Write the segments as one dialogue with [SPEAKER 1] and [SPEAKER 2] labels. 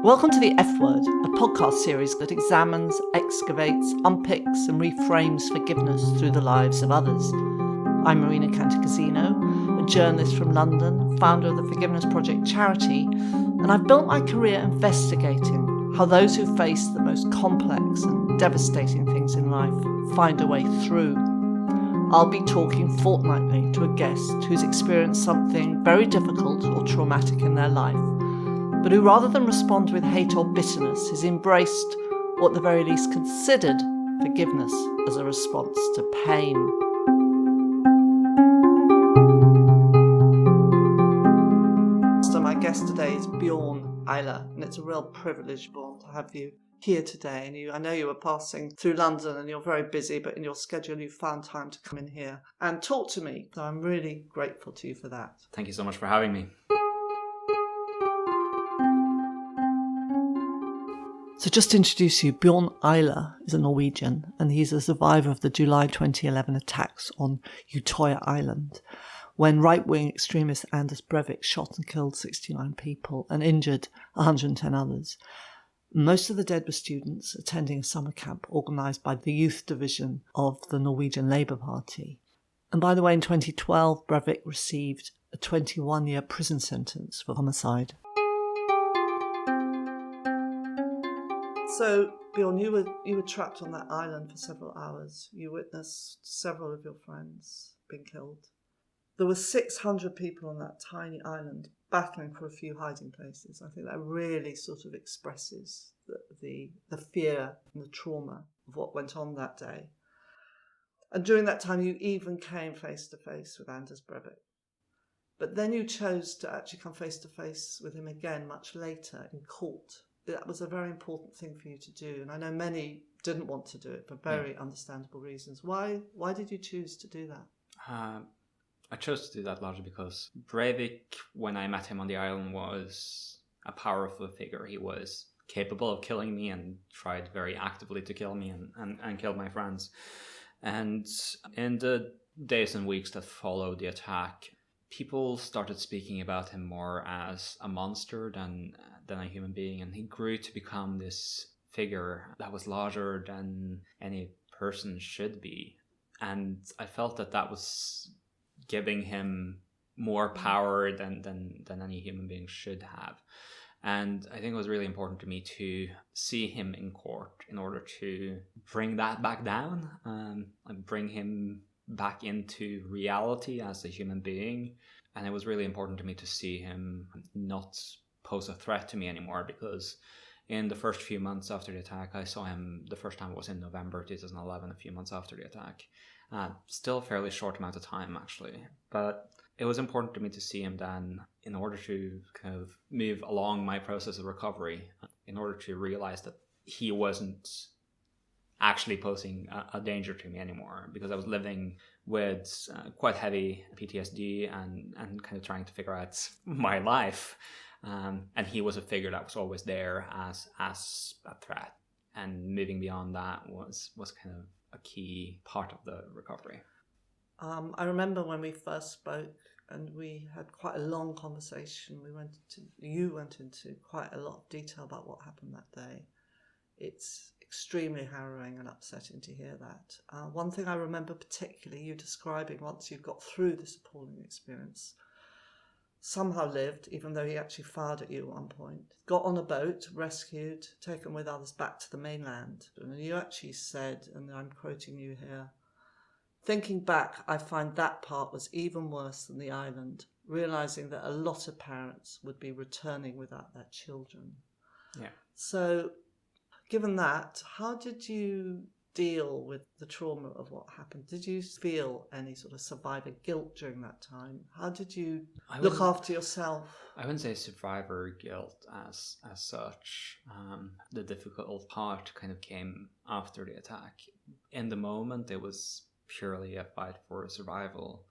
[SPEAKER 1] Welcome to The F Word, a podcast series that examines, excavates, unpicks and reframes forgiveness through the lives of others. I'm Marina Cantacuzino, a journalist from London, founder of the Forgiveness Project charity, and I've built my career investigating how those who face the most complex and devastating things in life find a way through. I'll be talking fortnightly to a guest who's experienced something very difficult or traumatic in their life, but who rather than respond with hate or bitterness has embraced, or at the very least considered, forgiveness as a response to pain. So my guest today is Bjørn Ihler, and it's a real privilege, Bjørn, to have you here today. And I know you were passing through London and you're very busy, but in your schedule you found time to come in here and talk to me. So I'm really grateful to you for that.
[SPEAKER 2] Thank you so much for having me.
[SPEAKER 1] So just to introduce you, Bjørn Ihler is a Norwegian and he's a survivor of the July 2011 attacks on Utøya Island, when right-wing extremist Anders Breivik shot and killed 69 people and injured 110 others. Most of the dead were students attending a summer camp organised by the youth division of the Norwegian Labour Party. And by the way, in 2012, Breivik received a 21-year prison sentence for homicide. So, Bjørn, you were trapped on that island for several hours. You witnessed several of your friends being killed. There were 600 people on that tiny island battling for a few hiding places. I think that really sort of expresses the fear and the trauma of what went on that day. And during that time, you even came face to face with Anders Breivik. But then you chose to actually come face to face with him again much later in court. That was a very important thing for you to do. And I know many didn't want to do it for very understandable reasons. Why did you choose to do that?
[SPEAKER 2] I chose to do that largely because Breivik, when I met him on the island, was a powerful figure. He was capable of killing me and tried very actively to kill me and killed my friends. And in the days and weeks that followed the attack, people started speaking about him more as a monster than a human being, and he grew to become this figure that was larger than any person should be. And I felt that was giving him more power than any human being should have. And I think it was really important to me to see him in court in order to bring that back down and bring him back into reality as a human being. And it was really important to me to see him not pose a threat to me anymore, because in the first few months after the attack, I saw him, the first time was in November 2011, a few months after the attack. Still a fairly short amount of time, actually. But it was important to me to see him then in order to kind of move along my process of recovery, in order to realize that he wasn't actually posing a danger to me anymore, because I was living with quite heavy PTSD and kind of trying to figure out my life. And he was a figure that was always there as a threat. And moving beyond that was kind of a key part of the recovery.
[SPEAKER 1] I remember when we first spoke and we had quite a long conversation. You went into quite a lot of detail about what happened that day. It's extremely harrowing and upsetting to hear that. One thing I remember particularly you describing, once you got through this appalling experience, somehow lived, even though he actually fired at you at one point, got on a boat, rescued, taken with others back to the mainland. And you actually said, and I'm quoting you here, "Thinking back, I find that part was even worse than the island, realising that a lot of parents would be returning without their children."
[SPEAKER 2] Yeah.
[SPEAKER 1] So, given that, how did you deal with the trauma of what happened? Did you feel any sort of survivor guilt during that time? How did you look after yourself?
[SPEAKER 2] I wouldn't say survivor guilt as such. The difficult part kind of came after the attack. In the moment, it was purely a fight for survival.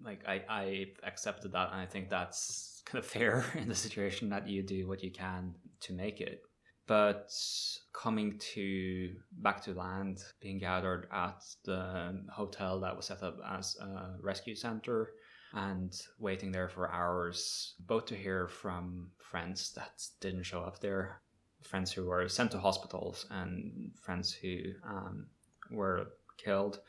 [SPEAKER 2] Like I accepted that, and I think that's kind of fair in the situation, that you do what you can to make it. But coming back to land, being gathered at the hotel that was set up as a rescue center, and waiting there for hours, both to hear from friends that didn't show up there, friends who were sent to hospitals and friends who were killed.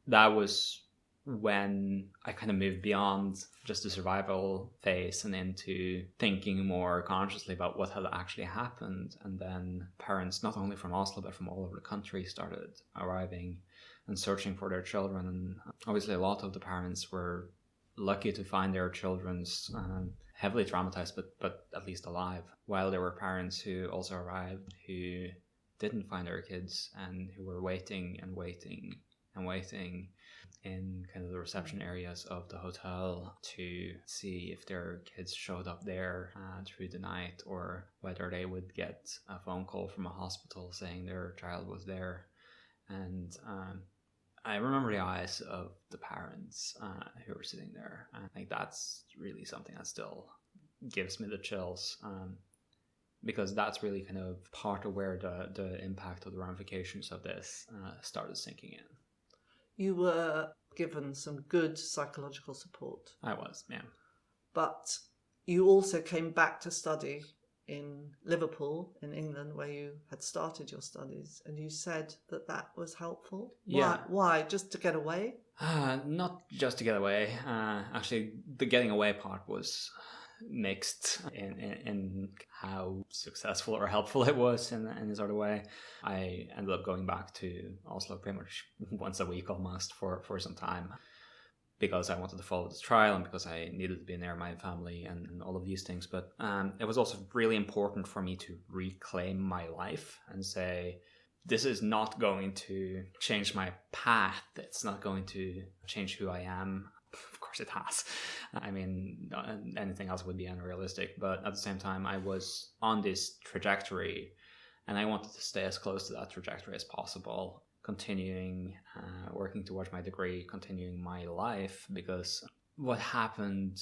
[SPEAKER 2] That was when I kind of moved beyond just the survival phase and into thinking more consciously about what had actually happened. And then parents, not only from Oslo, but from all over the country, started arriving and searching for their children. And obviously a lot of the parents were lucky to find their children's heavily traumatized, but at least alive, while there were parents who also arrived who didn't find their kids and who were waiting and waiting and waiting in kind of the reception areas of the hotel to see if their kids showed up there through the night, or whether they would get a phone call from a hospital saying their child was there. And I remember the eyes of the parents who were sitting there. I think that's really something that still gives me the chills, because that's really kind of part of where the impact of the ramifications of this started sinking in.
[SPEAKER 1] You were given some good psychological support.
[SPEAKER 2] I was, yeah.
[SPEAKER 1] But you also came back to study in Liverpool, in England, where you had started your studies, and you said that was helpful.
[SPEAKER 2] Yeah.
[SPEAKER 1] Why? Just to get away?
[SPEAKER 2] Not just to get away. Actually, the getting away part was mixed in how successful or helpful it was in a sort of way. I ended up going back to Oslo pretty much once a week almost for some time, because I wanted to follow this trial and because I needed to be near my family and all of these things. But it was also really important for me to reclaim my life and say, this is not going to change my path. It's not going to change who I am. Of course it has. I mean, anything else would be unrealistic. But at the same time, I was on this trajectory and I wanted to stay as close to that trajectory as possible, continuing working towards my degree, continuing my life, because what happened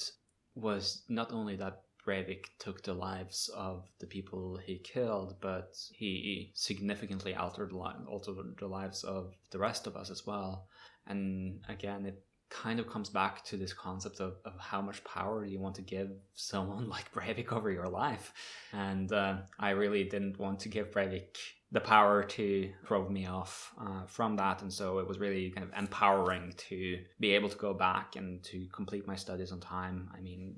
[SPEAKER 2] was not only that Breivik took the lives of the people he killed, but he significantly altered the lives of the rest of us as well. And again, it kind of comes back to this concept of how much power do you want to give someone like Breivik over your life. And I really didn't want to give Breivik the power to throw me off from that. And so it was really kind of empowering to be able to go back and to complete my studies on time. I mean,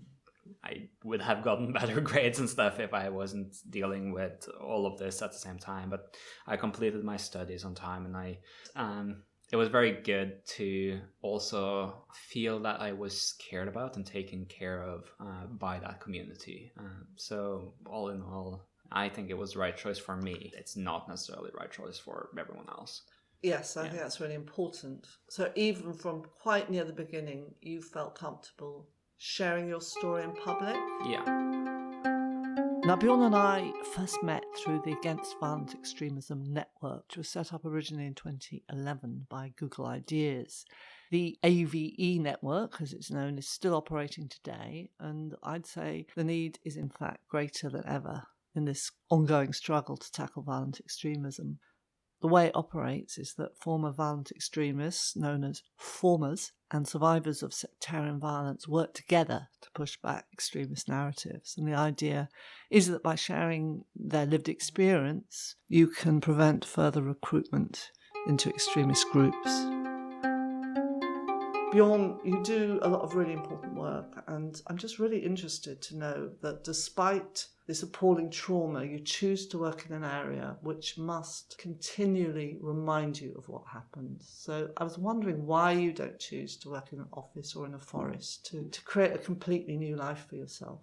[SPEAKER 2] I would have gotten better grades and stuff if I wasn't dealing with all of this at the same time. But I completed my studies on time, and it was very good to also feel that I was cared about and taken care of by that community. So all in all, I think it was the right choice for me. It's not necessarily the right choice for everyone else.
[SPEAKER 1] Yes, I think that's really important. So even from quite near the beginning, you felt comfortable sharing your story in public?
[SPEAKER 2] Yeah.
[SPEAKER 1] Now, Bjørn and I first met through the Against Violent Extremism Network, which was set up originally in 2011 by Google Ideas. The AVE network, as it's known, is still operating today, and I'd say the need is in fact greater than ever in this ongoing struggle to tackle violent extremism. The way it operates is that former violent extremists, known as formers, and survivors of sectarian violence work together to push back extremist narratives. And the idea is that by sharing their lived experience, you can prevent further recruitment into extremist groups. Bjørn, you do a lot of really important work, and I'm just really interested to know that despite this appalling trauma, you choose to work in an area which must continually remind you of what happened. So I was wondering why you don't choose to work in an office or in a forest to create a completely new life for yourself.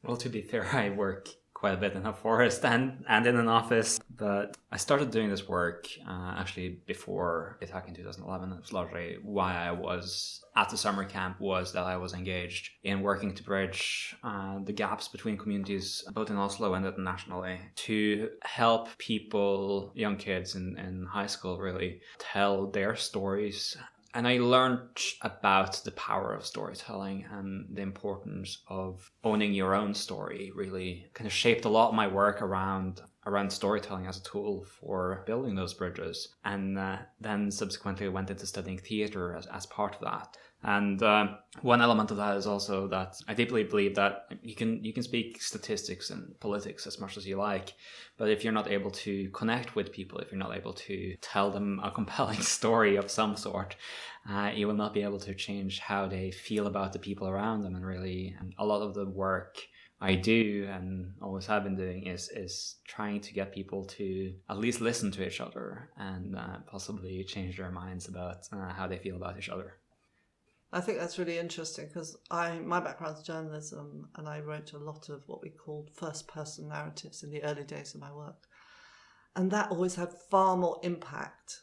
[SPEAKER 2] Well, to be fair, I work quite a bit in a forest and in an office, but I started doing this work actually before the attack in 2011. It was largely why I was at the summer camp, was that I was engaged in working to bridge the gaps between communities, both in Oslo and internationally, to help people, young kids in high school really, tell their stories. And I learned about the power of storytelling and the importance of owning your own story. Really kind of shaped a lot of my work around storytelling as a tool for building those bridges. And then subsequently went into studying theatre as part of that. And one element of that is also that I deeply believe that you can speak statistics and politics as much as you like, but if you're not able to connect with people, if you're not able to tell them a compelling story of some sort, you will not be able to change how they feel about the people around them. And really, a lot of the work I do and always have been doing is trying to get people to at least listen to each other and possibly change their minds about how they feel about each other.
[SPEAKER 1] I think that's really interesting because my background is journalism, and I wrote a lot of what we called first-person narratives in the early days of my work. And that always had far more impact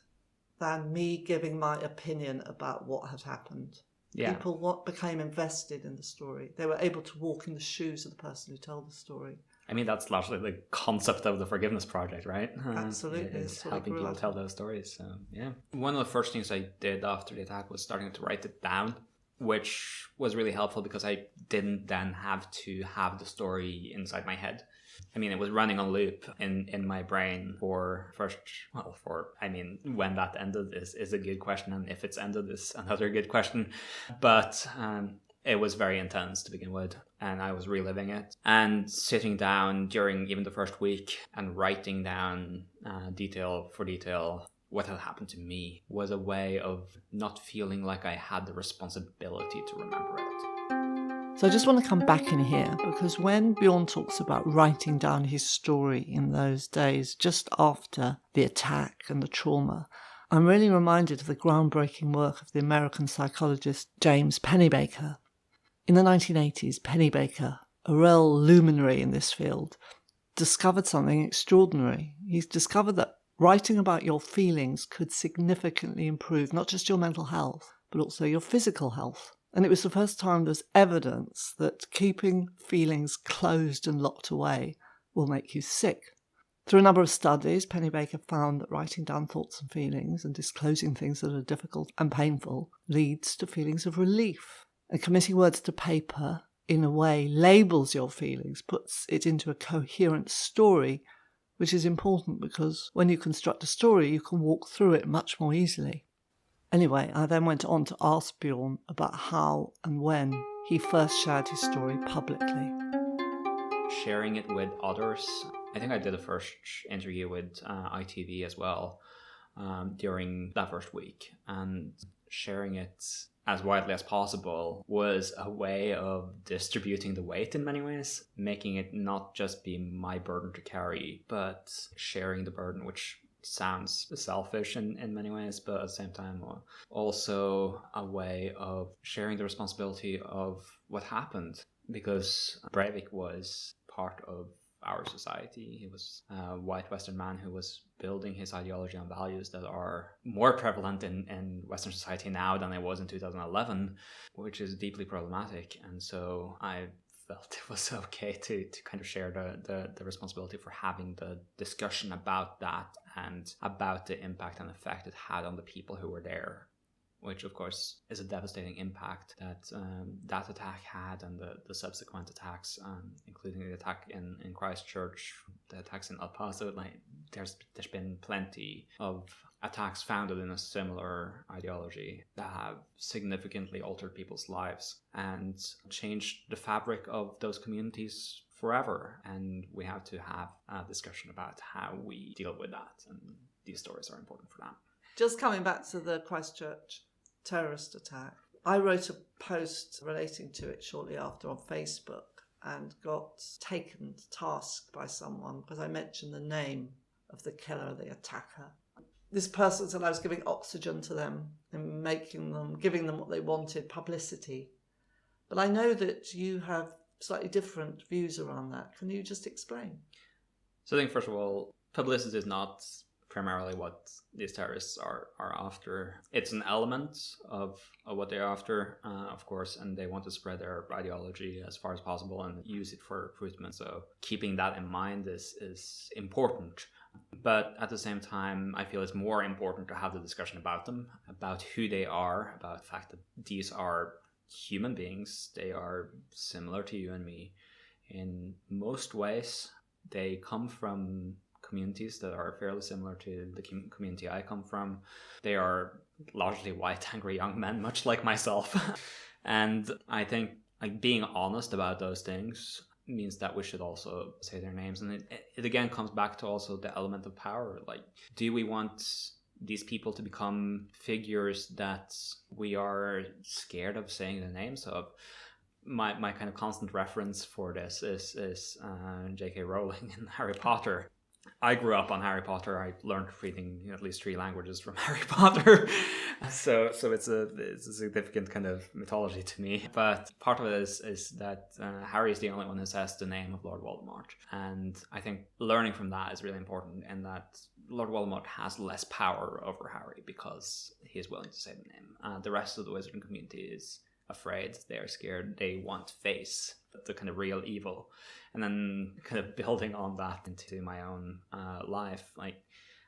[SPEAKER 1] than me giving my opinion about what had happened. Yeah. People became invested in the story. They were able to walk in the shoes of the person who told the story.
[SPEAKER 2] I mean, that's largely the concept of the Forgiveness Project, right?
[SPEAKER 1] Absolutely.
[SPEAKER 2] It's helping people tell those stories. So, yeah. One of the first things I did after the attack was starting to write it down, which was really helpful because I didn't then have to have the story inside my head. I mean, it was running on loop in my brain when that ended is a good question. And if it's ended is another good question. But it was very intense to begin with, and I was reliving it. And sitting down during even the first week and writing down detail for detail what had happened to me was a way of not feeling like I had the responsibility to remember it.
[SPEAKER 1] So I just want to come back in here, because when Bjørn talks about writing down his story in those days just after the attack and the trauma, I'm really reminded of the groundbreaking work of the American psychologist James Pennebaker. In the 1980s, Pennebaker, a real luminary in this field, discovered something extraordinary. He's discovered that writing about your feelings could significantly improve not just your mental health, but also your physical health. And it was the first time there's evidence that keeping feelings closed and locked away will make you sick. Through a number of studies, Pennebaker found that writing down thoughts and feelings and disclosing things that are difficult and painful leads to feelings of relief. And committing words to paper, in a way, labels your feelings, puts it into a coherent story, which is important because when you construct a story, you can walk through it much more easily. Anyway, I then went on to ask Bjørn about how and when he first shared his story publicly.
[SPEAKER 2] Sharing it with others. I think I did a first interview with ITV as well during that first week, and sharing it as widely as possible was a way of distributing the weight in many ways, making it not just be my burden to carry, but sharing the burden, which sounds selfish in many ways, but at the same time also a way of sharing the responsibility of what happened, because Breivik was part of our society. He was a white Western man who was building his ideology on values that are more prevalent in Western society now than it was in 2011, which is deeply problematic. And so I felt it was okay to kind of share the responsibility for having the discussion about that and about the impact and effect it had on the people who were there, which of course is a devastating impact that that attack had, and the subsequent attacks, including the attack in Christchurch, the attacks in El Paso. Like there's been plenty of attacks founded in a similar ideology that have significantly altered people's lives and changed the fabric of those communities forever. And we have to have a discussion about how we deal with that, and these stories are important for that.
[SPEAKER 1] Just coming back to the Christchurch terrorist attack, I wrote a post relating to it shortly after on Facebook and got taken to task by someone because I mentioned the name of the killer, the attacker. This person said I was giving oxygen to them and giving them what they wanted, publicity. But I know that you have slightly different views around that. Can you just explain?
[SPEAKER 2] So I think, first of all, publicity is not primarily what these terrorists are after. It's an element of what they're after, of course, and they want to spread their ideology as far as possible and use it for recruitment. So keeping that in mind is important. But at the same time, I feel it's more important to have the discussion about them, about who they are, about the fact that these are human beings. They are similar to you and me in most ways. They come from communities that are fairly similar to the community I come from. They are largely white, angry young men, much like myself. And I think like being honest about those things means that we should also say their names. And it again comes back to also the element of power. Like, do we want these people to become figures that we are scared of saying the names of? My kind of constant reference for this is J.K. Rowling in Harry Potter. I grew up on Harry Potter. I learned reading at least 3 languages from Harry Potter. so it's a significant kind of mythology to me. But part of it is that Harry is the only one who says the name of Lord Voldemort. And I think learning from that is really important, in that Lord Voldemort has less power over Harry because he is willing to say the name. The rest of the wizarding community is afraid, they're scared, they want to face the kind of real evil. And then kind of building on that into my own life, like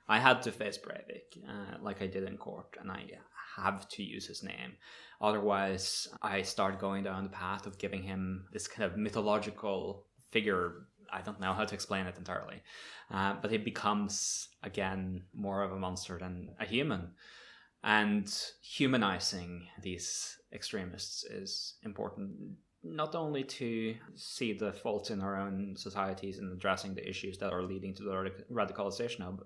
[SPEAKER 2] I had to face Breivik like I did in court, and I have to use his name. Otherwise, I start going down the path of giving him this kind of mythological figure. I don't know how to explain it entirely, but he becomes, again, more of a monster than a human. And humanizing these extremists is important, not only to see the faults in our own societies and addressing the issues that are leading to the radicalization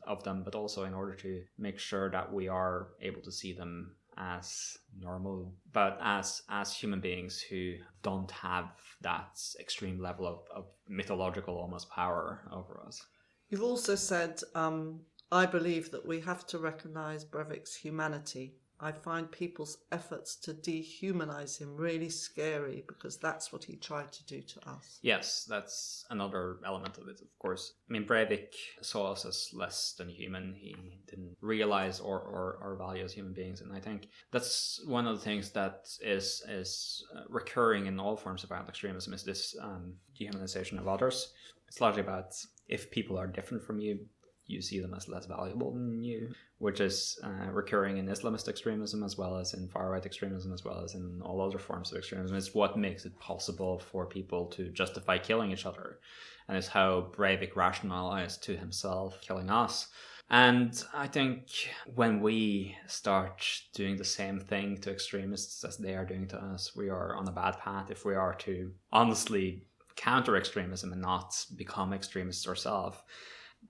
[SPEAKER 2] of them, but also in order to make sure that we are able to see them as normal, but as human beings who don't have that extreme level of mythological almost power over us.
[SPEAKER 1] You've also said, I believe that we have to recognise Breivik's humanity. I find people's efforts to dehumanize him really scary, because that's what he tried to do to us.
[SPEAKER 2] Yes, that's another element of it, of course. I mean, Breivik saw us as less than human. He didn't realize or value as human beings. And I think that's one of the things that is recurring in all forms of violent extremism, is this dehumanization of others. It's largely about, if people are different from you, you see them as less valuable than you, which is recurring in Islamist extremism, as well as in far-right extremism, as well as in all other forms of extremism. It's what makes it possible for people to justify killing each other, and it's how Breivik rationalized to himself killing us. And I think when we start doing the same thing to extremists as they are doing to us, we are on a bad path. If we are to honestly counter extremism and not become extremists ourselves.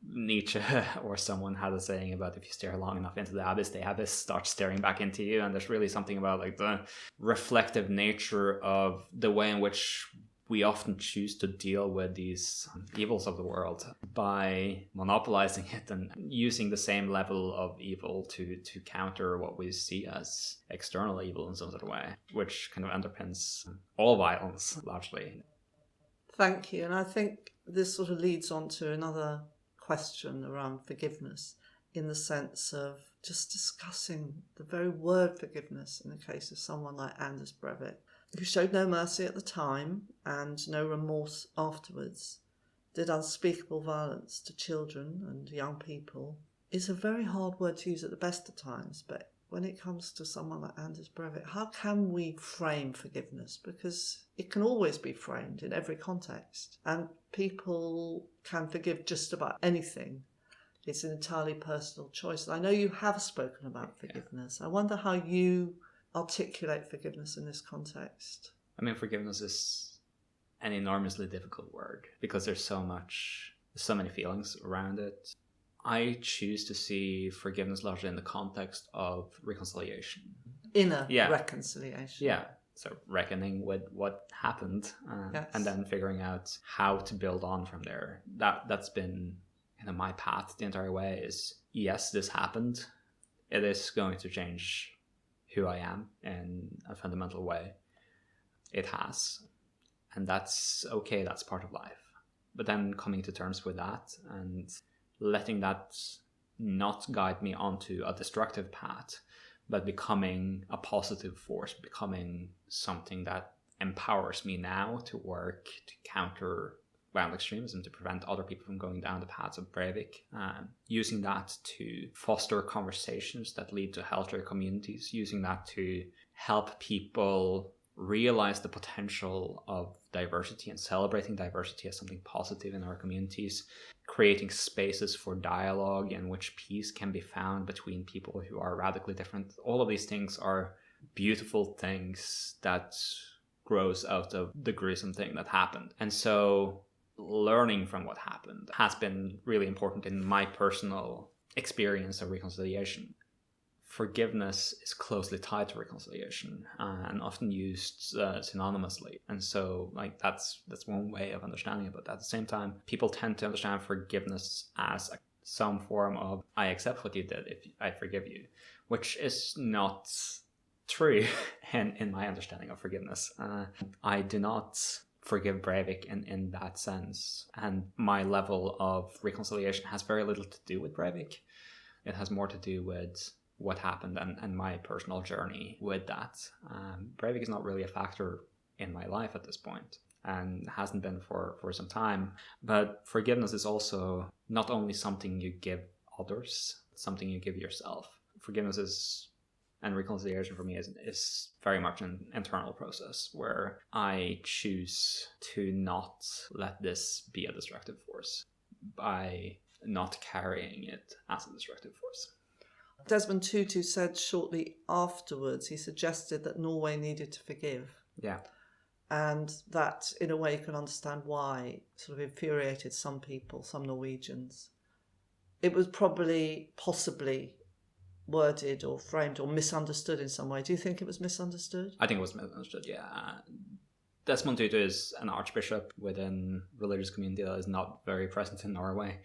[SPEAKER 2] Nietzsche or someone had a saying about, if you stare long enough into the abyss starts staring back into you. And there's really something about like the reflective nature of the way in which we often choose to deal with these evils of the world by monopolizing it and using the same level of evil to counter what we see as external evil in some sort of way, which kind of underpins all violence largely.
[SPEAKER 1] Thank you. And I think this sort of leads on to another question around forgiveness, in the sense of just discussing the very word forgiveness in the case of someone like Anders Breivik, who showed no mercy at the time and no remorse afterwards, did unspeakable violence to children and young people. It's a very hard word to use at the best of times, but when it comes to someone like Anders Breivik, how can we frame forgiveness? Because it can always be framed in every context, and people can forgive just about anything. It's an entirely personal choice. And I know you have spoken about forgiveness. I wonder how you articulate forgiveness in this context.
[SPEAKER 2] I mean, forgiveness is an enormously difficult word because there's so many feelings around it. I choose to see forgiveness largely in the context of reconciliation.
[SPEAKER 1] Inner reconciliation.
[SPEAKER 2] Yeah. So reckoning with what happened and then figuring out how to build on from there. That's been my path the entire way is, yes, this happened. It is going to change who I am in a fundamental way. It has. And that's okay. That's part of life. But then coming to terms with that and letting that not guide me onto a destructive path, but becoming a positive force, becoming something that empowers me now to work to counter violent extremism, to prevent other people from going down the paths of Breivik, using that to foster conversations that lead to healthier communities, using that to help people realize the potential of diversity and celebrating diversity as something positive in our communities, creating spaces for dialogue in which peace can be found between people who are radically different. All of these things are beautiful things that grows out of the gruesome thing that happened. And so learning from what happened has been really important in my personal experience of reconciliation. Forgiveness is closely tied to reconciliation and often used synonymously. And so like that's one way of understanding it. But at the same time, people tend to understand forgiveness as some form of, I accept what you did if I forgive you, which is not true in my understanding of forgiveness. I do not forgive Breivik in that sense. And my level of reconciliation has very little to do with Breivik. It has more to do with what happened and my personal journey with that. Breivik is not really a factor in my life at this point and hasn't been for some time. But forgiveness is also not only something you give others, it's something you give yourself. Forgiveness and reconciliation for me is very much an internal process where I choose to not let this be a destructive force by not carrying it as a destructive force.
[SPEAKER 1] Desmond Tutu said shortly afterwards, he suggested that Norway needed to forgive.
[SPEAKER 2] Yeah.
[SPEAKER 1] And that, in a way, you can understand why it sort of infuriated some people, some Norwegians. It was possibly worded or framed or misunderstood in some way. Do you think it was misunderstood?
[SPEAKER 2] I think it was misunderstood, yeah. Desmond Tutu is an archbishop within a religious community that is not very present in Norway.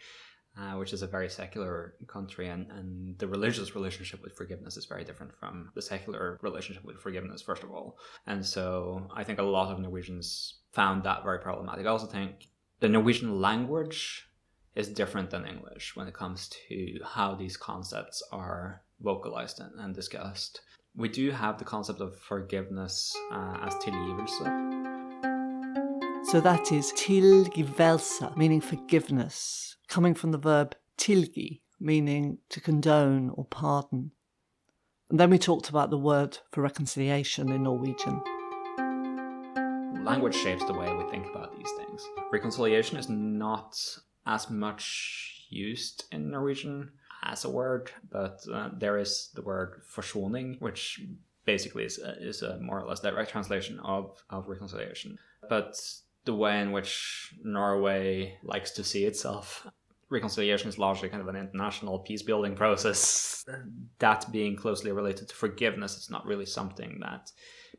[SPEAKER 2] Which is a very secular country, and the religious relationship with forgiveness is very different from the secular relationship with forgiveness, first of all. And so I think a lot of Norwegians found that very problematic. I also think the Norwegian language is different than English when it comes to how these concepts are vocalized and discussed. We do have the concept of forgiveness as tilgivelse.
[SPEAKER 1] So that is tilgivelse, meaning forgiveness, coming from the verb tilgi, meaning to condone or pardon. And then we talked about the word for reconciliation in Norwegian.
[SPEAKER 2] Language shapes the way we think about these things. Reconciliation is not as much used in Norwegian as a word, but there is the word forsoning, which basically is a more or less direct translation of reconciliation. But the way in which Norway likes to see itself, reconciliation is largely kind of an international peace-building process. That being closely related to forgiveness is not really something that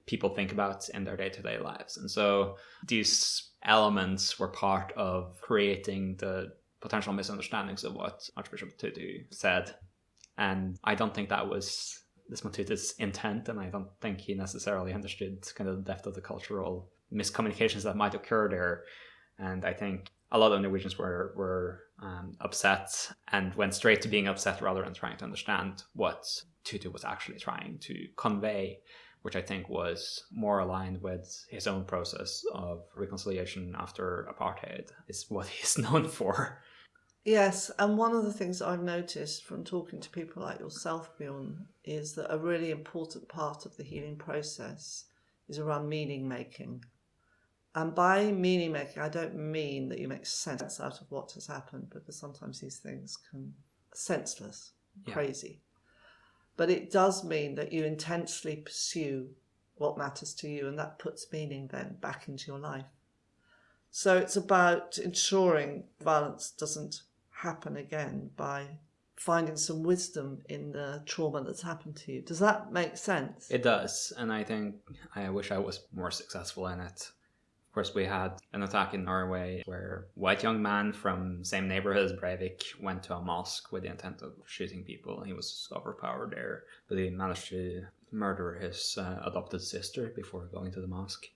[SPEAKER 2] people think about in their day-to-day lives. And so these elements were part of creating the potential misunderstandings of what Archbishop Tutu said. And I don't think that was Desmond Tutu's intent, and I don't think he necessarily understood kind of the depth of the cultural miscommunications that might occur there. And I think a lot of Norwegians were upset and went straight to being upset rather than trying to understand what Tutu was actually trying to convey, which I think was more aligned with his own process of reconciliation after apartheid, is what he's known for. Yes, and one of the things I've noticed from talking to people like yourself, Bjørn, is that a really important part of the healing process is around meaning making. And by meaning making, I don't mean that you make sense out of what has happened, because sometimes these things can be senseless, crazy. But it does mean that you intensely pursue what matters to you, and that puts meaning then back into your life. So it's about ensuring violence doesn't happen again by finding some wisdom in the trauma that's happened to you. Does that make sense? It does, and I think I wish I was more successful in it. Of course, we had an attack in Norway where a white young man from the same neighborhood as Breivik went to a mosque with the intent of shooting people. He was overpowered there, but he managed to murder his adopted sister before going to the mosque.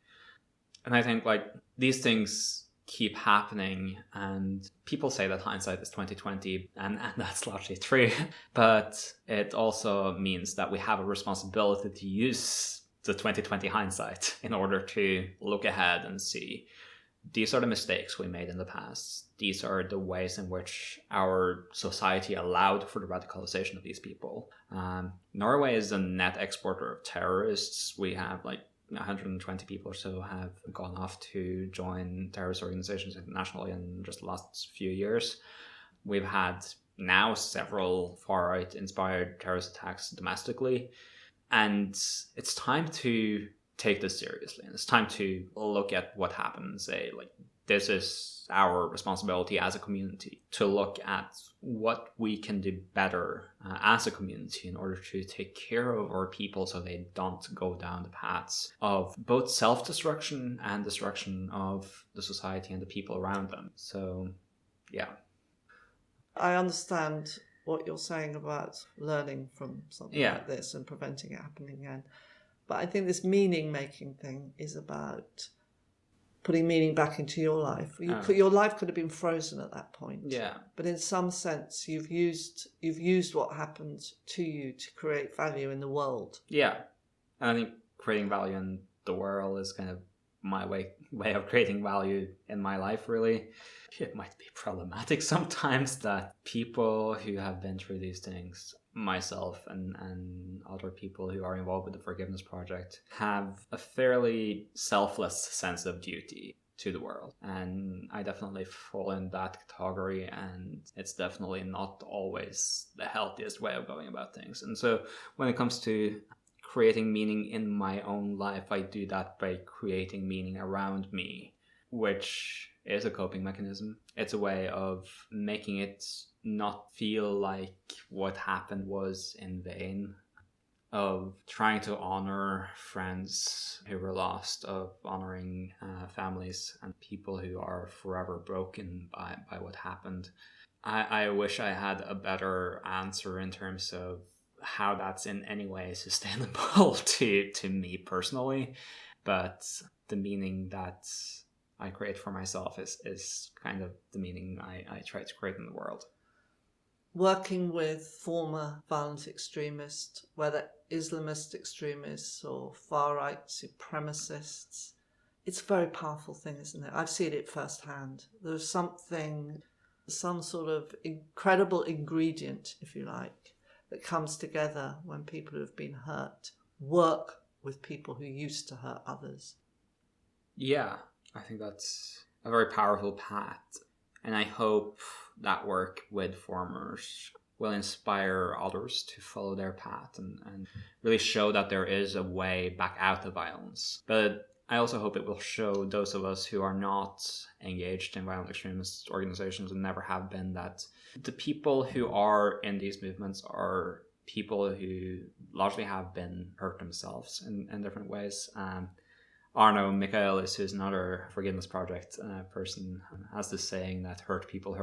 [SPEAKER 2] And I think like these things keep happening, and people say that hindsight is 20/20, and that's largely true. But it also means that we have a responsibility to use the 20/20 hindsight in order to look ahead and see these are the mistakes we made in the past. These are the ways in which our society allowed for the radicalization of these people. Norway is a net exporter of terrorists. We have like 120 people or so have gone off to join terrorist organizations internationally in just the last few years. We've had now several far-right inspired terrorist attacks domestically, and it's time to take this seriously, and it's time to look at what happened and say, like, this is our responsibility as a community to look at what we can do better as a community in order to take care of our people so they don't go down the paths of both self-destruction and destruction of the society and the people around them. So, yeah.
[SPEAKER 1] I understand what you're saying about learning from something like this and preventing it happening again. But I think this meaning-making thing is about putting meaning back into your life. Your life could have been frozen at that point.
[SPEAKER 2] Yeah.
[SPEAKER 1] But in some sense, you've used what happened to you to create value in the world.
[SPEAKER 2] Yeah. And I think creating value in the world is kind of my way of creating value in my life, really. It might be problematic sometimes that people who have been through these things, myself and other people who are involved with the Forgiveness Project, have a fairly selfless sense of duty to the world. And I definitely fall in that category, and it's definitely not always the healthiest way of going about things. And so when it comes to creating meaning in my own life, I do that by creating meaning around me, which is a coping mechanism. It's a way of making it not feel like what happened was in vain, of trying to honor friends who were lost, of honoring families and people who are forever broken by what happened. I wish I had a better answer in terms of how that's in any way sustainable to me personally, but the meaning that I create for myself is kind of the meaning I try to create in the world.
[SPEAKER 1] Working with former violent extremists, whether Islamist extremists or far-right supremacists, it's a very powerful thing, isn't it? I've seen it firsthand. There's some sort of incredible ingredient, if you like, that comes together when people who have been hurt work with people who used to hurt others.
[SPEAKER 2] Yeah, I think that's a very powerful path. And I hope that work with formers will inspire others to follow their path and really show that there is a way back out of violence. But I also hope it will show those of us who are not engaged in violent extremist organizations and never have been, that the people who are in these movements are people who largely have been hurt themselves in different ways. Arno Michaelis, who's another Forgiveness Project person, has this saying that hurt people.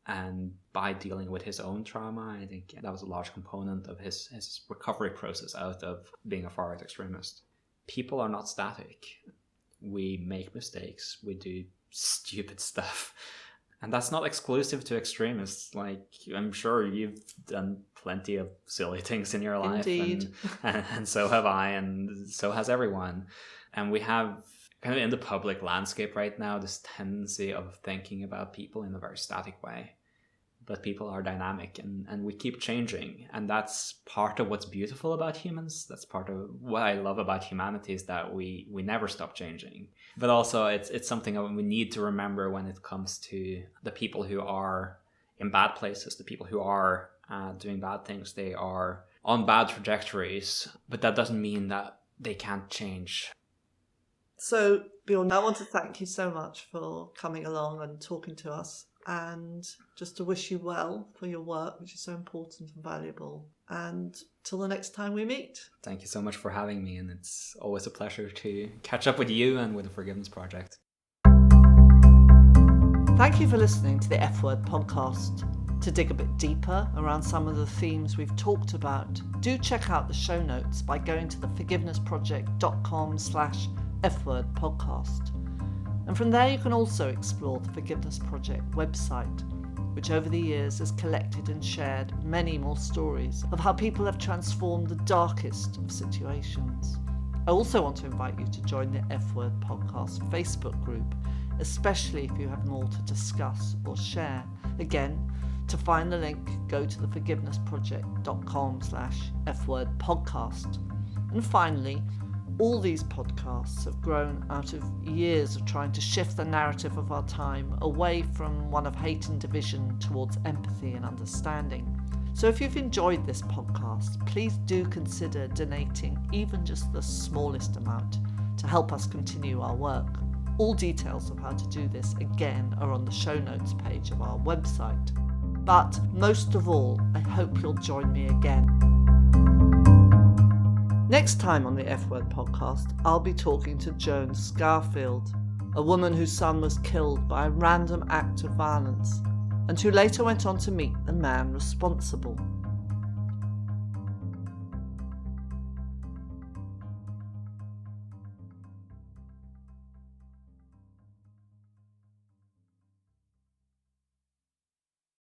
[SPEAKER 2] And by dealing with his own trauma, I think that was a large component of his recovery process out of being a far-right extremist. People are not static. We make mistakes. We do stupid stuff. And that's not exclusive to extremists. Like, I'm sure you've done plenty of silly things in your life.
[SPEAKER 1] Indeed.
[SPEAKER 2] And so have I, and so has everyone. And we have kind of in the public landscape right now this tendency of thinking about people in a very static way. But people are dynamic and we keep changing. And that's part of what's beautiful about humans. That's part of what I love about humanity, is that we never stop changing. But also it's something that we need to remember when it comes to the people who are in bad places, the people who are doing bad things. They are on bad trajectories, but that doesn't mean that they can't change.
[SPEAKER 1] So, Bjørn, I want to thank you so much for coming along and talking to us, and just to wish you well for your work, which is so important and valuable. And till the next time we meet.
[SPEAKER 2] Thank you so much for having me, and it's always a pleasure to catch up with you and with the Forgiveness Project.
[SPEAKER 1] Thank you for listening to the F Word podcast. To dig a bit deeper around some of the themes we've talked about, do check out the show notes by going to theforgivenessproject.com/F-word podcast. And from there you can also explore the Forgiveness Project website, which over the years has collected and shared many more stories of how people have transformed the darkest of situations. I also want to invite you to join the F-Word podcast Facebook group, especially if you have more to discuss or share. Again, to find the link, go to theforgivenessproject.com/F-word podcast. And finally, All these podcasts have grown out of years of trying to shift the narrative of our time away from one of hate and division towards empathy and understanding. So if you've enjoyed this podcast, please do consider donating even just the smallest amount to help us continue our work. All details of how to do this, again, are on the show notes page of our website. But most of all, I hope you'll join me again. Next time on the F Word podcast, I'll be talking to Joan Scarfield, a woman whose son was killed by a random act of violence, and who later went on to meet the man responsible.